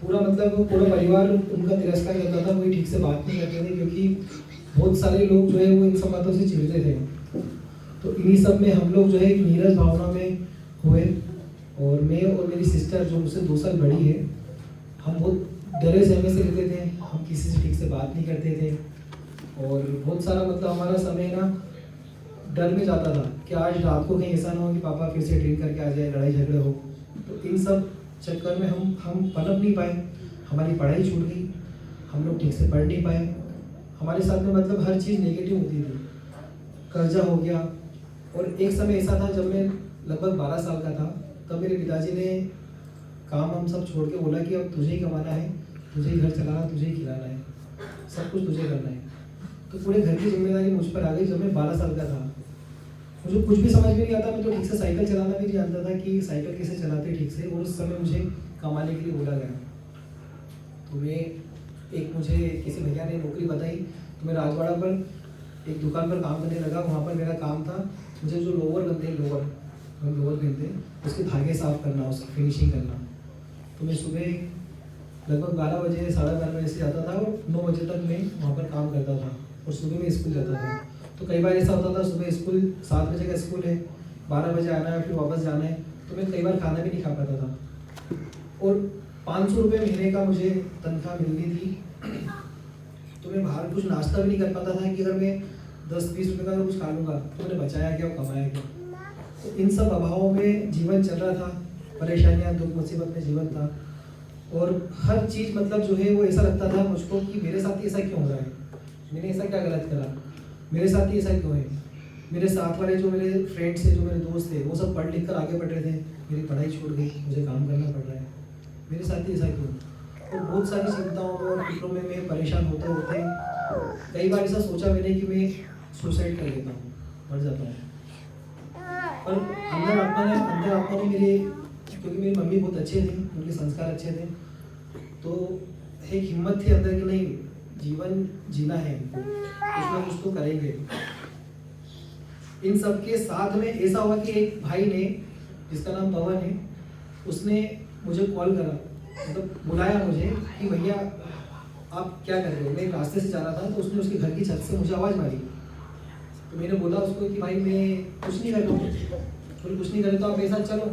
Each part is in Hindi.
पूरा मतलब पूरा परिवार उनका तिरस्कार करता था, कोई ठीक से बात नहीं करते थे क्योंकि बहुत सारे लोग जो है वो इन सब बातों से चिढ़ते थे। तो इन्हीं सब में हम लोग जो है एक नीरज भावना में हुए, और मैं और मेरी सिस्टर जो मुझसे 2 साल बड़ी है, हम बहुत डरे सहमे से रहते थे, हम किसी से ठीक से बात नहीं करते थे, और बहुत सारा मतलब हमारा समय ना डर में जाता था कि आज रात को कहीं ऐसा ना हो कि पापा फिर से ड्रिंक करके आ जाए, लड़ाई झगड़े हो। तो इन सब चक्कर में हम पनप नहीं पाए, हमारी पढ़ाई छूट गई, हम लोग ठीक से पढ़ नहीं पाए, हमारे साथ में मतलब हर चीज़ नेगेटिव होती थी, कर्जा हो गया। और एक समय ऐसा था जब मैं लगभग 12 साल का था, तब मेरे पिताजी ने काम हम सब छोड़ के बोला कि अब तुझे ही कमाना है, तुझे ही घर चलाना, तुझे ही खिलाना है, सब कुछ तुझे करना है। तो पूरे घर की जिम्मेदारी मुझ पर आ गई जब मैं 12 साल का था। मुझे कुछ भी समझ में नहीं आता, मैं तो ठीक से साइकिल चलाना भी नहीं जानता था कि साइकिल कैसे चलाते ठीक से, और उस समय मुझे कमाने के लिए बोला गया। तो मुझे किसी भैया ने नौकरी बताई, तो मैं राजवाड़ा पर एक दुकान पर काम करने लगा। वहाँ पर मेरा काम था, मुझे जो लोअर बनते हैं, हम लोअर पहनते हैं, उसके धागे साफ करना, उसकी फिनिशिंग करना। तो मैं सुबह लगभग 12 बजे 12:30 से आता था, और 9 बजे तक मैं वहाँ पर काम करता था, और सुबह में स्कूल जाता था। तो कई बार ऐसा होता था सुबह स्कूल 7 बजे का स्कूल है, 12 बजे आना है, फिर वापस जाना है, तो मैं कई बार खाना भी नहीं खा पाता था। और 500 रुपये महीने का मुझे तनख्वाह मिलनी थी। तो मैं बाहर कुछ नाश्ता भी नहीं कर पाता था कि अगर मैं 10-20 रुपये का कुछ खा लूँगा तो मैंने बचाया क्या और कमाया क्या। तो इन सब अभावों में जीवन चल रहा था, परेशानियाँ दुख मुसीबत में जीवन था, और हर चीज़ मतलब जो है वो ऐसा लगता था मुझको कि मेरे साथ ही ऐसा क्यों हो रहा है, मैंने ऐसा क्या गलत करा, मेरे साथ ही ऐसा क्यों है। मेरे साथ वाले जो मेरे फ्रेंड्स थे, जो मेरे दोस्त थे, वो सब पढ़ लिख कर आगे बढ़ रहे थे, मेरी पढ़ाई छूट गई, मुझे काम करना पड़ रहा है, मेरे साथ ही ऐसा क्यों। और बहुत सारी चिंताओं में और फिक्रों में मैं परेशान होते होते कई बार ऐसा सोचा मैंने कि मैं सुसाइड कर लेता हूँ, मर जाता हूँ। पर अंदर आत्मा ने मेरे, क्योंकि मेरी मम्मी बहुत अच्छे थे, उनके संस्कार अच्छे थे, तो एक हिम्मत थी अंदर कि नहीं, जीवन जीना है, कुछ ना कुछ तो करेंगे। इन सब के साथ में ऐसा हुआ कि एक भाई ने, जिसका नाम पवन है, उसने मुझे कॉल करा, मतलब बुलाया मुझे कि भैया आप क्या कर रहे हो। मैं एक रास्ते से जा रहा था, तो उसने उसके घर की छत से मुझे आवाज़ मारी। तो मैंने बोला उसको कि भाई मैं कुछ नहीं कर रहा हूँ। बोले कुछ नहीं कर रहे तो आप मेरे साथ चलो।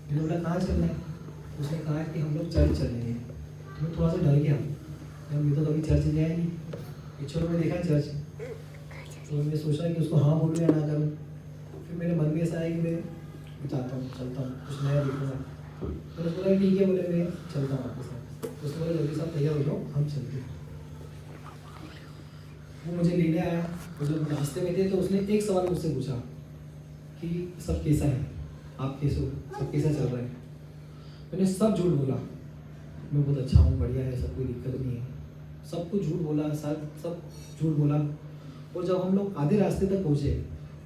मैंने बोला कहाँ चलना है। उसने कहा कि हम लोग चर्च चलेंगे। तो मैं थोड़ा सा डर गया, मैं तो कभी चर्च गया नहीं, पिक्चरों में देखा चर्च। तो मैं सोचा कि उसको हाँ बोलूँ या ना करूँ। फिर मेरे मन में ऐसा है कि मैं चाहता हूँ, चलता हूँ, कुछ नया देखूँगा। तो उसने बोला ठीक है, बोले मैं चलता हूँ आपके साथ। तो उसने बोला जल्दी साहब तैयार हो जाओ, हम चलते। वो मुझे लेने आया, और जब रास्ते में थे तो उसने एक सवाल मुझसे पूछा कि सब कैसा है, आप कैसे हो, सब कैसा चल रहा है। मैंने सब झूठ बोला, मैं बहुत अच्छा हूँ, बढ़िया है, सब कोई दिक्कत नहीं है, सब कुछ झूठ बोला, सब झूठ बोला। और जब हम लोग आधे रास्ते तक पहुँचे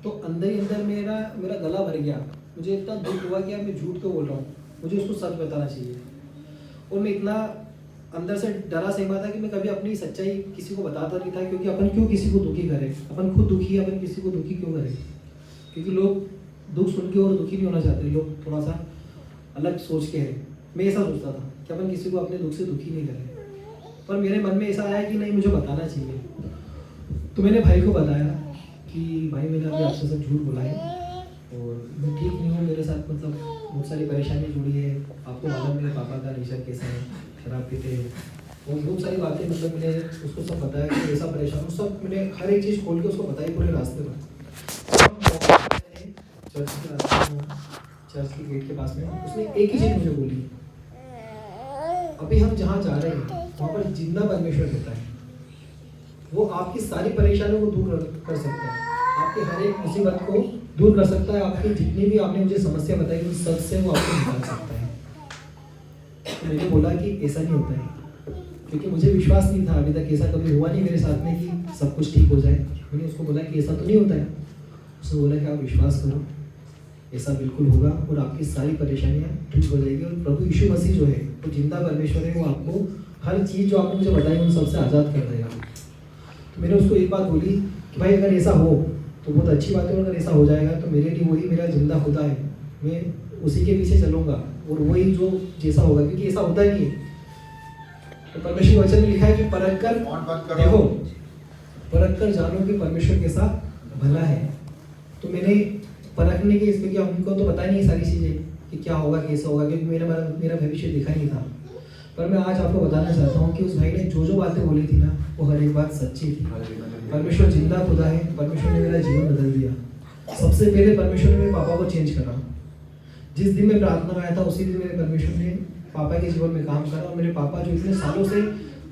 तो अंदर ही अंदर मेरा गला भर गया। मुझे इतना दुख हुआ कि यार मैं झूठ क्यों बोल रहा हूँ, मुझे उसको सच बताना चाहिए। और मैं इतना अंदर से डरा सहमा था कि मैं कभी अपनी सच्चाई किसी को बताता नहीं था, क्योंकि अपन क्यों किसी को दुखी करें, अपन खुद दुखी है, अपन किसी को दुखी क्यों करें। क्योंकि लोग दुख सुन के और दुखी नहीं होना चाहते, लोग थोड़ा सा अलग सोच के हैं। मैं ऐसा सोचता था कि अपन किसी को अपने दुख से दुखी नहीं करें, पर मेरे मन में ऐसा आया कि नहीं, मुझे बताना चाहिए। तो मैंने भाई को बताया कि भाई मैंने अभी आपसे सब झूठ बोला है, और मैं ठीक नहीं हूँ, मेरे साथ मतलब बहुत सारी परेशानी जुड़ी है। आपको मालूम मेरे पापा का नेचर कैसा है, शराब पीते हैं, और बहुत सारी बातें मतलब मैंने उसको सब बताया कि ऐसा परेशान हूँ। सब मैंने हर एक चीज़ खोल के उसको बताई पूरे रास्ते पर। चर्च के रास्ते में, चर्च के गेट के पास में, उसने एक ही चीज़ मुझे बोली, अभी हम जहाँ जा रहे हैं वहाँ पर जिंदा परमेश्वर रहता है, वो आपकी सारी परेशानियों को दूर कर सकता है, आपकी हर एक मुसीबत को दूर कर सकता है, आपकी जितनी भी आपने मुझे समस्या बताई उन सब से वो आपको निकाल सकता है। तो मैंने बोला कि ऐसा नहीं होता है, क्योंकि मुझे विश्वास नहीं था, अभी तक ऐसा कभी हुआ नहीं मेरे साथ में कि सब कुछ ठीक हो जाए। मैंने उसको बोला कि ऐसा तो नहीं होता है। उसने बोला कि आप विश्वास करो, ऐसा बिल्कुल होगा, और आपकी सारी परेशानियाँ ठीक हो जाएगी, और प्रभु यीशु मसीह जो है वो जिंदा परमेश्वर है, वो आपको हर चीज़ जो आपने मुझे बताई उन सबसे आज़ाद कर देगा। तो मैंने उसको एक बात बोली कि भाई अगर ऐसा हो तो बहुत अच्छी बात है, और अगर ऐसा हो जाएगा तो मेरे लिए वही मेरा जिंदा खुदा है, मैं उसी के पीछे चलूँगा। और वही जो जैसा होगा, क्योंकि ऐसा होता ही नहीं है। तो परमेश्वर के वचन में लिखा है कि परख कर देखो, परख कर जानो कि परमेश्वर कैसा भला है। तो मैंने परखने के इसलिए कि हमको तो पता ही नहीं सारी चीज़ें कि क्या होगा कैसा होगा, क्योंकि मेरा भविष्य दिखा नहीं था। पर मैं आज आपको बताना चाहता हूँ कि उस भाई ने जो जो बातें बोली थी ना, वो हर एक बात सच्ची थी। परमेश्वर जिंदा खुदा है, परमेश्वर ने मेरा जीवन बदल दिया। सबसे पहले परमेश्वर ने मेरे पापा को चेंज करा। जिस दिन मैं प्रार्थना में आया था उसी दिन मेरे परमेश्वर ने पापा के जीवन में काम करा। और मेरे पापा जो इतने सालों से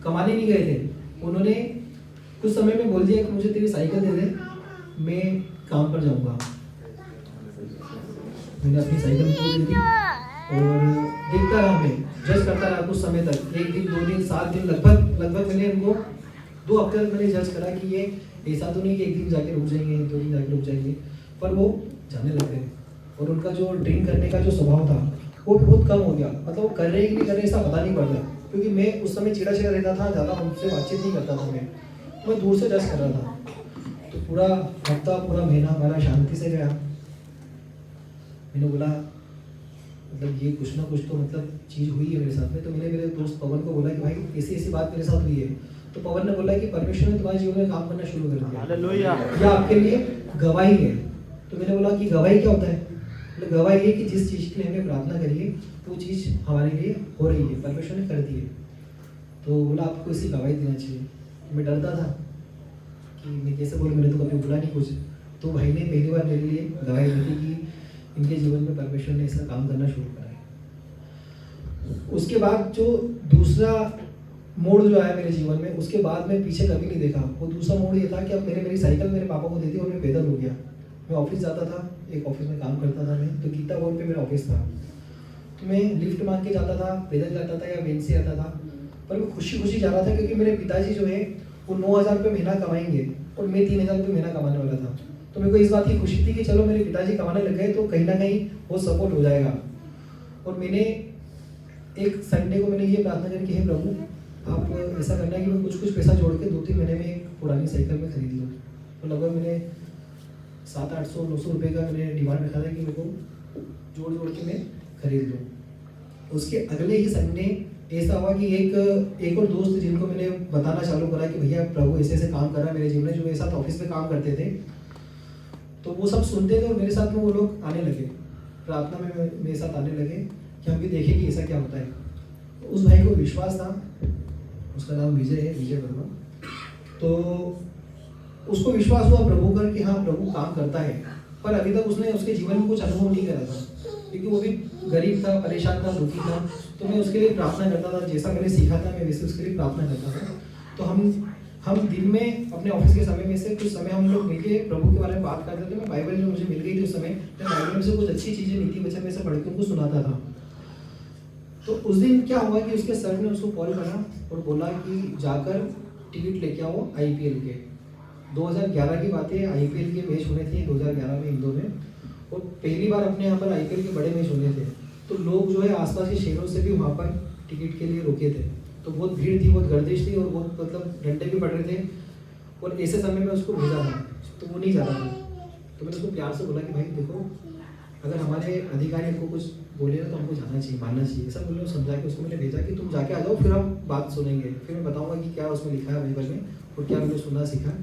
कमाने नहीं गए थे, उन्होंने कुछ समय में बोल दिया कि मुझे तेरी साइकिल दे दे, मैं काम पर जाऊंगा। मैंने अपनी साइकिल उनको दे दी और देखता रहा, मैं जज करता रहा कुछ समय तक, 1 दिन 2 दिन 7 दिन, लगभग मैंने उनको 2 हफ्ते तक मैंने जज करा कि ये ऐसा तो नहीं कि 1 दिन जाके रुक जाएंगे, 2 दिन जाके रुक जाएंगे, पर वो जाने लग गए। और उनका जो ड्रिंक करने का जो स्वभाव था वो बहुत कम हो गया। मतलब वो कर रहे कि नहीं कर रहे ऐसा पता नहीं पड़ रहा, क्योंकि मैं उस समय चिड़ा रहता था, ज़्यादा उनसे बातचीत नहीं करता था, मैं दूर से जज कर रहा था। तो पूरा हफ्ता पूरा महीना हमारा शांति से गया। मैंने बोला मतलब ये कुछ ना कुछ तो मतलब चीज़ हुई है मेरे साथ में। तो मैंने मेरे दोस्त पवन को बोला कि भाई ऐसी ऐसी बात मेरे साथ हुई है। तो पवन ने बोला कि परमेश्वर ने तुम्हारे जीवन में काम करना शुरू कर दिया, हालेलुया, यह आपके लिए गवाही है। तो मैंने बोला कि गवाही क्या होता है? तो गवाही ये कि जिस चीज़ के लिए हमें प्रार्थना करिए वो चीज़ हमारे लिए हो रही है, परमेश्वर ने कर दी है। तो बोला आपको इसी गवाही देना चाहिए। मैं डरता था कि मैं कैसे बोलूँ, मैंने तो कभी बोला नहीं कुछ। तो भाई ने पहली बार मेरे लिए गवाही दी थी कि इनके जीवन में परमेश्वर ने ऐसा काम करना शुरू करा है। उसके बाद जो दूसरा मोड़ जो आया मेरे जीवन में, उसके बाद मैं पीछे कभी नहीं देखा। वो दूसरा मोड़ ये था कि अब मेरी साइकिल मेरे पापा को दे दी और मैं पैदल हो गया। मैं ऑफिस जाता था, एक ऑफिस में काम करता था मैं, तो गीता भवन पे मेरा ऑफिस था। तो मैं लिफ्ट मांग के जाता था, पैदल जाता था या वैन से आता था, पर मैं खुशी खुशी जा रहा था, क्योंकि मेरे पिताजी जो है वो 9,000 रुपये महीना कमाएंगे और मैं 3,000 रुपये महीना कमाने वाला था। तो मेरे को इस बात की खुशी थी कि चलो मेरे पिताजी कमाने लग गए तो कहीं ना कहीं वो सपोर्ट हो जाएगा। और मैंने एक संडे को मैंने ये प्रार्थना करी कि हे प्रभु, आप ऐसा करना है कि मैं कुछ पैसा जोड़ के 2-3 महीने में एक पुरानी साइकिल में खरीद लूँ। तो लगभग मैंने 700-800-900 रुपये का मैंने डिमांड रखा था कि मेरे को जोड़ के मैं खरीद लूँ। उसके अगले ही संडे ऐसा हुआ कि एक और दोस्त जिनको मैंने बताना चालू करा कि भैया प्रभु ऐसे ऐसे काम कर रहा है मेरे जीवन में, जो मेरे साथ ऑफिस में काम करते थे, तो वो सब सुनते थे और मेरे साथ में वो लोग आने लगे, प्रार्थना में मेरे साथ आने लगे कि हम भी देखें कि ऐसा क्या होता है। तो उस भाई को विश्वास था, उसका नाम विजय है, विजय वर्मा। तो उसको विश्वास हुआ प्रभु पर कि हाँ प्रभु काम करता है, पर अभी तक उसने उसके जीवन में कुछ अनुभव नहीं करा था, क्योंकि वो भी गरीब था, परेशान था, दुखी था। तो मैं उसके लिए प्रार्थना करता था, जैसा मैंने सीखा था मैं वैसे उसके लिए प्रार्थना करता था। तो हम दिन में अपने ऑफिस के समय में से कुछ समय हम लोग मिलके प्रभु के बारे में बात करते थे। मैं बाइबल जो मुझे मिल गई थी उस समय, मैं बाइबल में से कुछ अच्छी चीज़ें नीति वचन में से पढ़ के उनको सुनाता था। तो उस दिन क्या हुआ कि उसके सर ने उसको कॉल करा और बोला कि जाकर टिकट लेके आओ IPL के। 2011 की बात है, IPL के मैच होने थे 2011 में इंदौर में, और पहली बार अपने यहाँ पर IPL के बड़े मैच होने थे। तो लोग जो है आसपास के शहरों से भी वहाँ पर टिकट के लिए रुके थे। तो बहुत भीड़ थी, बहुत गर्दिश थी और बहुत मतलब डंडे भी पड़ रहे थे। और ऐसे समय में उसको भेजा था तो वो नहीं जाता था। तो मैंने उसको प्यार से बोला कि भाई देखो, अगर हमारे अधिकारी हमको कुछ बोले ना तो हमको जाना चाहिए, मानना चाहिए, ऐसा बोले। समझा के उसको मैंने भेजा कि तुम जाके आ जाओ, फिर हम बात सुनेंगे, फिर मैं बताऊँगा कि क्या उसमें लिखा है बाइबल में और क्या मैंने सुना सीखा।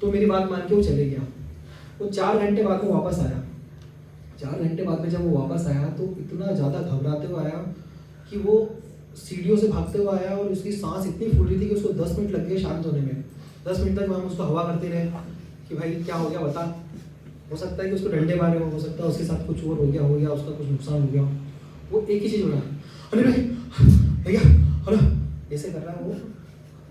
तो मेरी बात मान के वो चले गया। वो 4 घंटे बाद में वापस आया। 4 घंटे बाद में जब वो वापस आया तो इतना ज़्यादा घबराते हुए आया कि वो सीढ़ियों से भागते हुए आया और उसकी सांस इतनी फूल रही थी कि उसको 10 मिनट लग गए शांत होने में। 10 मिनट तक हम उसको हवा करते रहे कि भाई क्या हो गया बता। हो सकता है कि उसको डंडे मारे हो सकता है उसके साथ कुछ और हो गया, उसका कुछ नुकसान हो गया। वो एक ही चीज़ बोला, अरे भाई भैया हेलो, ऐसे कर रहा है वो।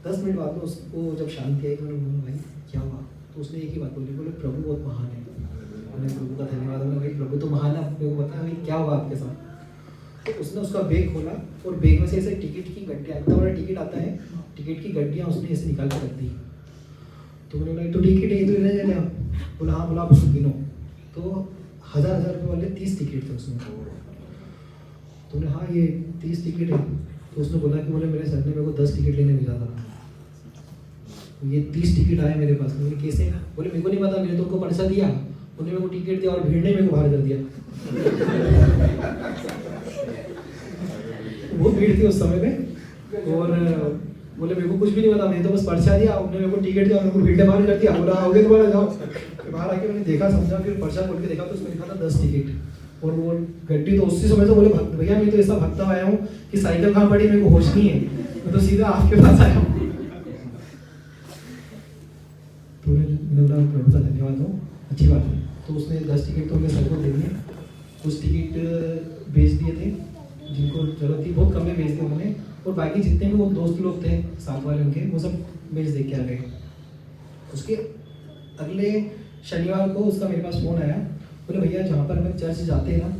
10 मिनट बाद में उसको जब शांति आई तो मैंने बोला भाई क्या हुआ? तो उसने एक ही बात बोली, बोले प्रभु बहुत महान है। मैंने प्रभु का धन्यवाद बोला, भाई प्रभु तो महान है, आपको पता है भाई क्या हुआ आपके साथ? तो उसने उसका बैग खोला और बैग में से ऐसे टिकट की गड्डियाँ, इतना बड़ा टिकट आता है, टिकट की गड्डियाँ उसने ऐसे निकाल के रख दी। तो मैंने बोला तो टिकट है, तो लेने जाने आप? बोला हाँ। बोला आप उसको गिनो। तो 1000 रुपये वाले 30 टिकट थे उसमें। तो मैंने हाँ ये 30 टिकट है। तो उसने बोला कि बोले मेरे सर ने मेरे को 10 टिकट लेने भेजा था, ये 30 टिकट आए मेरे पास। मैंने कैसे? बोले मेरे को नहीं पता, मैंने तो उनको पैसा दिया, उन्होंने मेरे को टिकट दिया और भीड़ ने मेरे को बाहर कर दिया। बहुत भीड़ थी उस समय पे। और बोले मेरे को कुछ भी नहीं पता, मैं तो बस पर्चा दिया, उन्होंने मेरे को टिकट दिया, मेरे को भीड़ ने बाहर कर दिया, बोला आओगे दोबारा जाओ। बाहर आके मैंने देखा समझा, फिर पर्चा खोल के देखा तो उसमें लिखा था 10 टिकट। और वो गड्डी तो उसी समय तो बोले भैया मैं तो ऐसा भागता आया हूँ कि साइकिल कहाँ पड़ी मेरे को होश नहीं है, मैं तो सीधा आपके पास आया हूँ। तो मैंने बोला प्रभु का धन्यवाद हो, अच्छी बात है। तो उसने 10 टिकट तो मेरे सर को दे दिए, कुछ टिकट बेच दिए थे जिनको जरूरत थी, बहुत कम में बेच दिए उन्होंने, और बाकी जितने भी वो दोस्त लोग थे साथ वाले उनके, वो सब बेच दे के आ गए। उसके अगले शनिवार को उसका मेरे पास फ़ोन आया, बोले भैया जहाँ पर हम चर्च जाते हैं ना,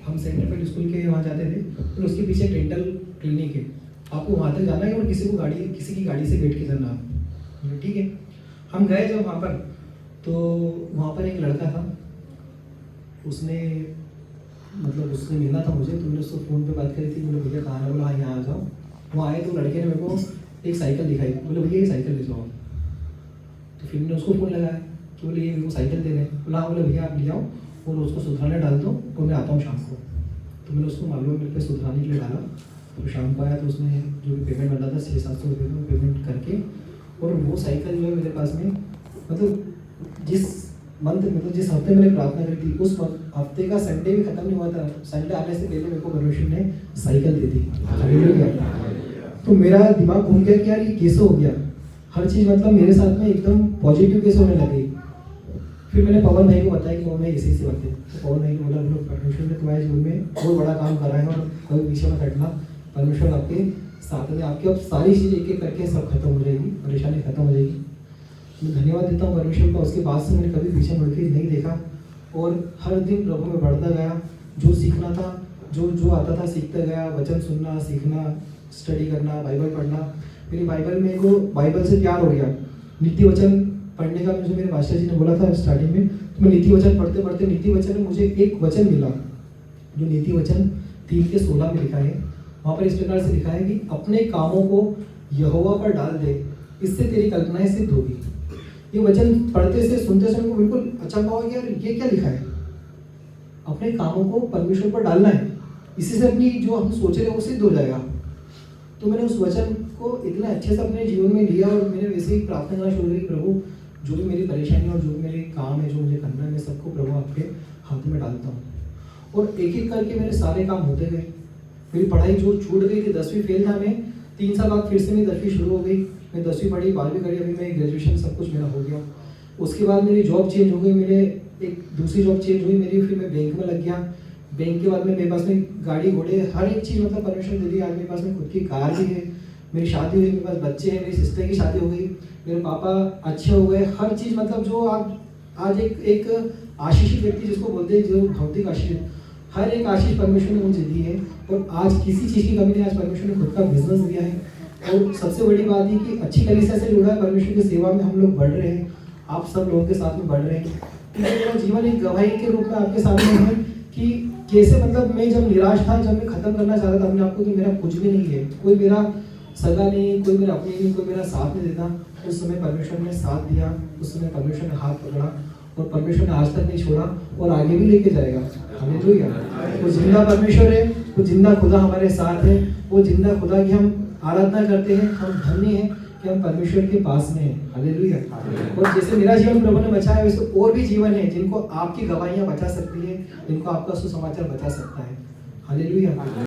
हम सेंटर फील्ड स्कूल के वहाँ जाते थे, तो उसके पीछे एक डेंटल क्लिनिक है, आपको वहाँ तक जाना है और किसी की गाड़ी से वेट करना आप। ठीक है, हम गए जब वहाँ पर, तो वहाँ पर एक लड़का था, उसने मिलना था मुझे, तो मैंने उसको फ़ोन पे बात करी थी, बोले भैया कहाँ है, बोला हाँ यहाँ आ जाओ। वहाँ आए तो लड़के ने मेरे को एक साइकिल दिखाई, बोले भैया ये साइकिल ले जाओ। तो फिर मैंने उसको फ़ोन लगाया कि बोले ये मेरे को साइकिल दे रहे हैं, बोला हाँ, बोले भैया आप ले आओ और उसको सुधराने डाल दो और मैं आता हूँ शाम को। तो मैंने उसको मालूम मेरे पे सुधराने के लिए डाला, तो शाम को आया तो उसने जो भी पेमेंट बना था 600-700 रुपये में पेमेंट करके, और वो साइकिल जो है मेरे पास में, मतलब जिस हफ्ते मैंने प्रार्थना करी थी उस हफ्ते का संडे भी खत्म नहीं हुआ था, संडे आने से पहले मेरे को परमेश्वर ने साइकिल दे दी। तो मेरा दिमाग घूम गया कि यार ये कैसे हो गया, हर चीज़ मतलब मेरे साथ में एकदम पॉजिटिव कैसे होने लगी। फिर मैंने पवन भाई को बताया कि मैं इसी से बातें, तो पवन भाई को बोला परमेश्वर ने तुम्हारे जीवन में बहुत बड़ा काम करा है और कोई पीछे मत हटना, परमेश्वर आपके साथ में, आपकी अब सारी चीज़ एक एक करके सब खत्म हो जाएगी, परेशानी खत्म हो जाएगी। मैं धन्यवाद देता हूँ परमेश्वर का, उसके बाद से मैंने कभी पीछे मुड़ के नहीं देखा और हर दिन प्रभु में बढ़ता गया। जो सीखना था, जो आता था सीखता गया, वचन सुनना, सीखना, स्टडी करना, बाइबल पढ़ना। मेरी बाइबल में को बाइबल से प्यार हो गया। नीति वचन पढ़ने का मुझे मेरे मास्टर जी ने बोला था स्टार्टिंग में, तो मैं नीति वचन पढ़ते पढ़ते नीति वचन में मुझे एक वचन मिला जो नीति वचन 3:16 में लिखा है। वहाँ पर इस प्रकार से लिखा है कि अपने कामों को यहोवा पर डाल दे, इससे तेरी कल्पनाएं सिद्ध होगी। ये वचन पढ़ते से सुनते समय को बिल्कुल अचंभा हो गया, ये क्या लिखा है, अपने कामों को परमेश्वर पर डालना है, इसी से अपनी जो हम सोच रहे हैं वो सिद्ध हो जाएगा। तो मैंने उस वचन को इतना अच्छे से अपने जीवन में लिया और मैंने वैसे ही प्रार्थना करना शुरू की, प्रभु जो भी मेरी परेशानी और जो भी मेरे काम है, जो मुझे करना है, मैं सबको प्रभु आपके हाथ में डालता हूँ। और एक एक करके मेरे सारे काम होते गए। मेरी पढ़ाई जो छूट गई थी, 10वीं फेल था मैं, 3 साल बाद फिर से मेरी 10वीं शुरू हो गई। मैं 10वीं पढ़ी, 12वीं करी, अभी मैं ग्रेजुएशन सब कुछ मेरा हो गया। उसके बाद मेरी जॉब चेंज हो गई, मेरे एक दूसरी जॉब चेंज हुई मेरी, फिर मैं बैंक में लग गया। बैंक के बाद में मेरे पास में गाड़ी घोड़े हर एक चीज़ मतलब परमिशन दे दी। आज मेरे पास में खुद की कार भी है, मेरी शादी हुई, मेरे पास बच्चे हैं, मेरी सिस्टर की शादी हो गई, मेरे पापा अच्छे हो गए। हर चीज़ मतलब जो आज एक आशीषित व्यक्ति जिसको बोलते हैं, जो भौतिक आशीष, हर एक आशीष परमेश्वर ने मुझे दी है। और आज किसी चीज़ की कमी नहीं, आज परमेश्वर ने खुद का बिजनेस दिया है। और सबसे बड़ी बात है कि अच्छी कलीसिया से जुड़ा है, परमेश्वर की सेवा में हम लोग बढ़ रहे हैं, आप सब लोगों के साथ में बढ़ रहे हैं। मेरा जीवन एक गवाही के रूप में आपके सामने है कि कैसे मतलब मैं जब निराश था, जब मैं खत्म करना चाहता था अपने आप को कि मेरा कुछ भी नहीं है, कोई मेरा सगा नहीं, कोई मेरा अपनी नहीं, कोई मेरा साथ नहीं देता, उस समय परमेश्वर ने साथ दिया, उस समय परमेश्वर ने हाथ पकड़ा और परमेश्वर ने आज तक नहीं छोड़ा और आगे भी लेके जाएगा। हालेलुया। वो जिंदा परमेश्वर है, वो जिंदा खुदा हमारे साथ है, वो जिंदा खुदा की हम आराधना करते हैं। हम धन्य हैं कि हम परमेश्वर के पास में हैं। हालेलुया। और जैसे मेरा जीवन प्रभु ने बचाया, वैसे और भी जीवन है जिनको आपकी गवाहियां बचा सकती है, जिनको आपका सुसमाचार बचा सकता है। हालेलुया।